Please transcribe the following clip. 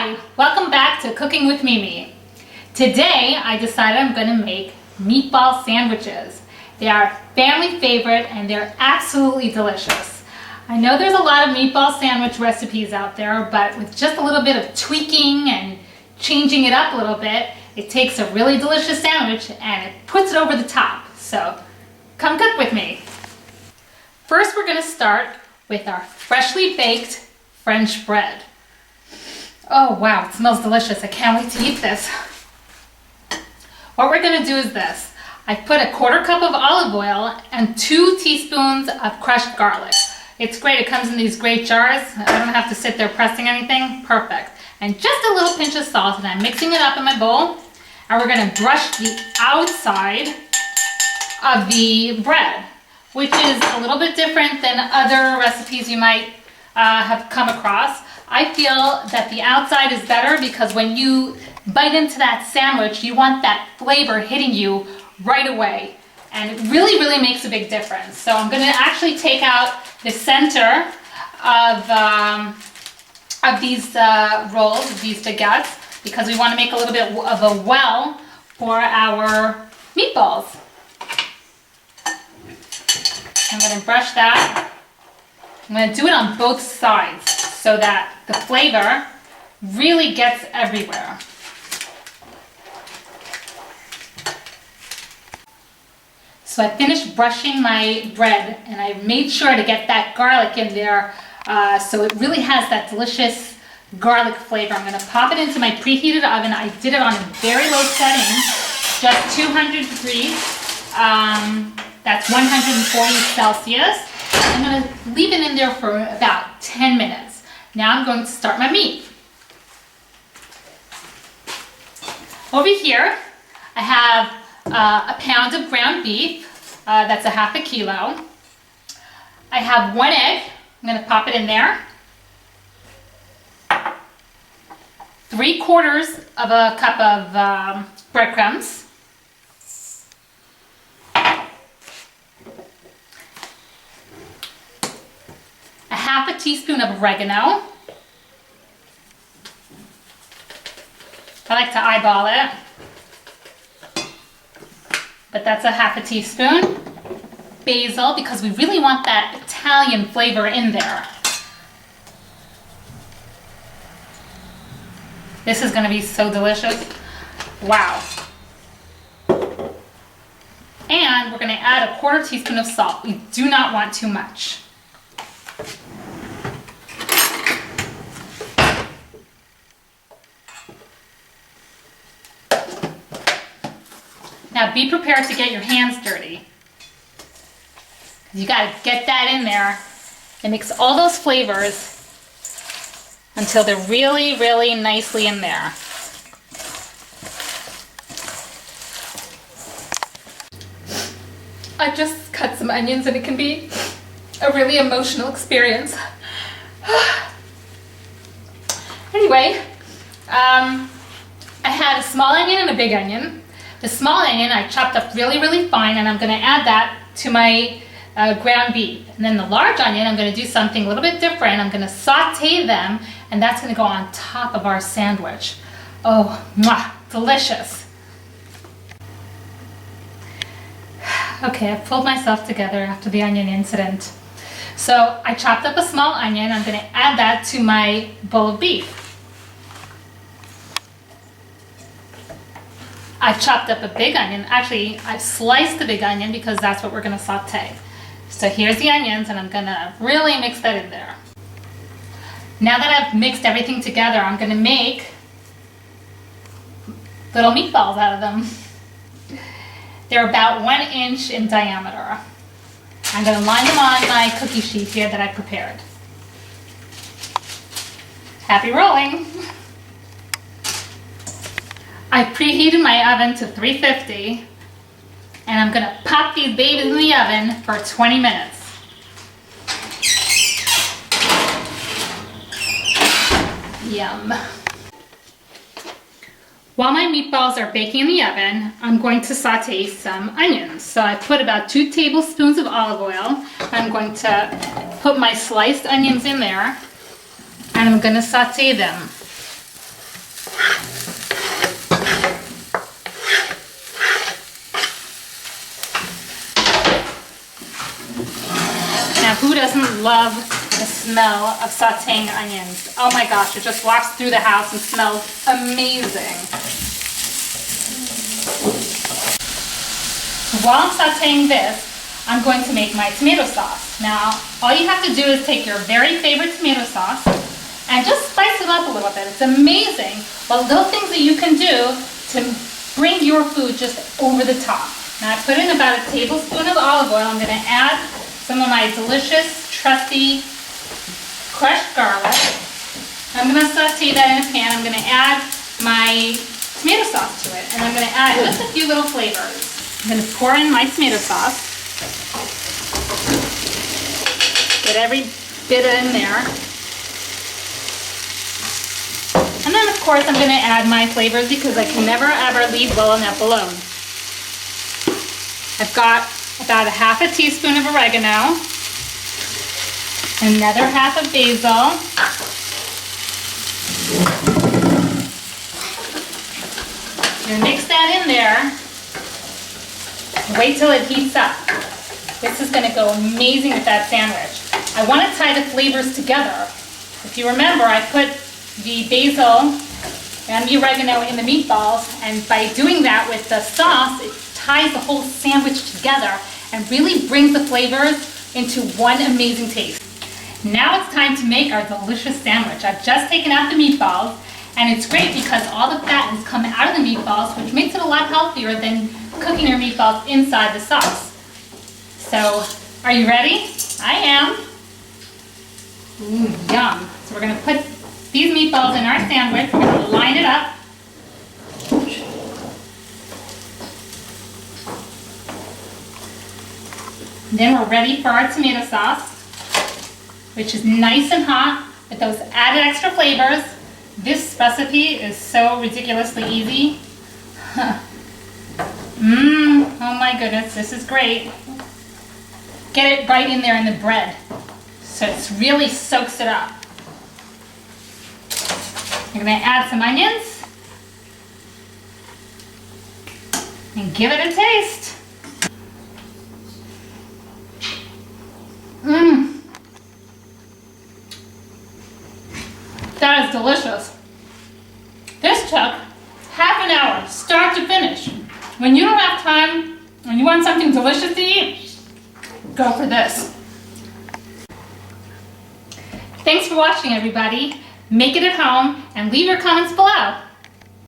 Hi, welcome back to Cooking with Mimi. Today I decided I'm going to make meatball sandwiches. They are a family favorite and they're absolutely delicious. I know there's a lot of meatball sandwich recipes out there, but with just a little bit of tweaking and changing it up a little bit, it takes a really delicious sandwich and it puts it over the top. So come cook with me. First we're going to start with our freshly baked French bread. Oh wow, it smells delicious. I can't wait to eat this. What we're going to do is this. I put a 1/4 cup of olive oil and 2 teaspoons of crushed garlic. It's great. It comes in these great jars. I don't have to sit there pressing anything. Perfect. And just a little pinch of salt, and I'm mixing it up in my bowl. And we're going to brush the outside of the bread, which is a little bit different than other recipes you might have come across. I feel that the outside is better because when you bite into that sandwich, you want that flavor hitting you right away. And it really, really makes a big difference. So I'm going to actually take out the center of these rolls, these baguettes, because we want to make a little bit of a well for our meatballs. I'm going to brush that. I'm going to do it on both sides so that the flavor really gets everywhere. So I finished brushing my bread and I made sure to get that garlic in there so it really has that delicious garlic flavor. I'm going to pop it into my preheated oven. I did it on a very low setting, just 200 degrees. That's 140 Celsius. I'm going to leave it in there for about 10 minutes. Now I'm going to start my meat. Over here, I have a pound of ground beef. That's a 1/2 kilo. I have 1 egg. I'm going to pop it in there. 3/4 of a cup of breadcrumbs. A 1/2 teaspoon of oregano. I like to eyeball it, but that's a 1/2 teaspoon. Basil, because we really want that Italian flavor in there. This is going to be so delicious. Wow. And we're going to add a 1/4 teaspoon of salt. We do not want too much. Now be prepared to get your hands dirty. You got to get that in there and mix all those flavors until they're really, really nicely in there. I just cut some onions and it can be a really emotional experience. Anyway, I had a small onion and a big onion. The small onion I chopped up really, really fine, and I'm going to add that to my ground beef. And then the large onion, I'm going to do something a little bit different. I'm going to saute them, and that's going to go on top of our sandwich. Oh, mwah, delicious. Okay, I've pulled myself together after the onion incident. So I chopped up a small onion. I'm going to add that to my bowl of beef. I've chopped up a big onion. Actually, I've sliced the big onion because that's what we're going to saute. So here's the onions, and I'm going to really mix that in there. Now that I've mixed everything together, I'm going to make little meatballs out of them. They're about 1 inch in diameter. I'm going to line them on my cookie sheet here that I prepared. Happy rolling! I preheated my oven to 350, and I'm going to pop these babies in the oven for 20 minutes. Yum. While my meatballs are baking in the oven, I'm going to saute some onions. So I put about 2 tablespoons of olive oil. I'm going to put my sliced onions in there, and I'm going to saute them. who doesn't love the smell of sauteing onions? Oh my gosh, it just walks through the house and smells amazing. So while I'm sauteing this, I'm going to make my tomato sauce. Now, all you have to do is take your very favorite tomato sauce and just spice it up a little bit. It's amazing what little things that you can do to bring your food just over the top. Now I put in about a tablespoon of olive oil. I'm going to add some of my delicious, trusty, crushed garlic. I'm going to saute that in a pan. I'm going to add my tomato sauce to it, and I'm going to add just a few little flavors. I'm going to pour in my tomato sauce. Get every bit in there. And then of course I'm going to add my flavors because I can never ever leave well enough alone. I've got about a half a teaspoon of oregano, another half of basil, I'm going to mix that in there. Wait till it heats up. This is going to go amazing with that sandwich. I want to tie the flavors together. If you remember, I put the basil and the oregano in the meatballs, and by doing that with the sauce, it ties the whole sandwich together and really brings the flavors into one amazing taste. Now it's time to make our delicious sandwich. I've just taken out the meatballs, and it's great because all the fat has come out of the meatballs, which makes it a lot healthier than cooking your meatballs inside the sauce. So, are you ready? I am. Ooh, yum. So we're going to put these meatballs in our sandwich. We're going to line it up. Then we're ready for our tomato sauce, which is nice and hot with those added extra flavors. This recipe is so ridiculously easy. Oh my goodness, this is great. Get it right in there in the bread so it really soaks it up. You're going to add some onions and give it a taste. That is delicious. This took half an hour, start to finish. When you don't have time and you want something delicious to eat, go for this. Thanks for watching, everybody. Make it at home and leave your comments below.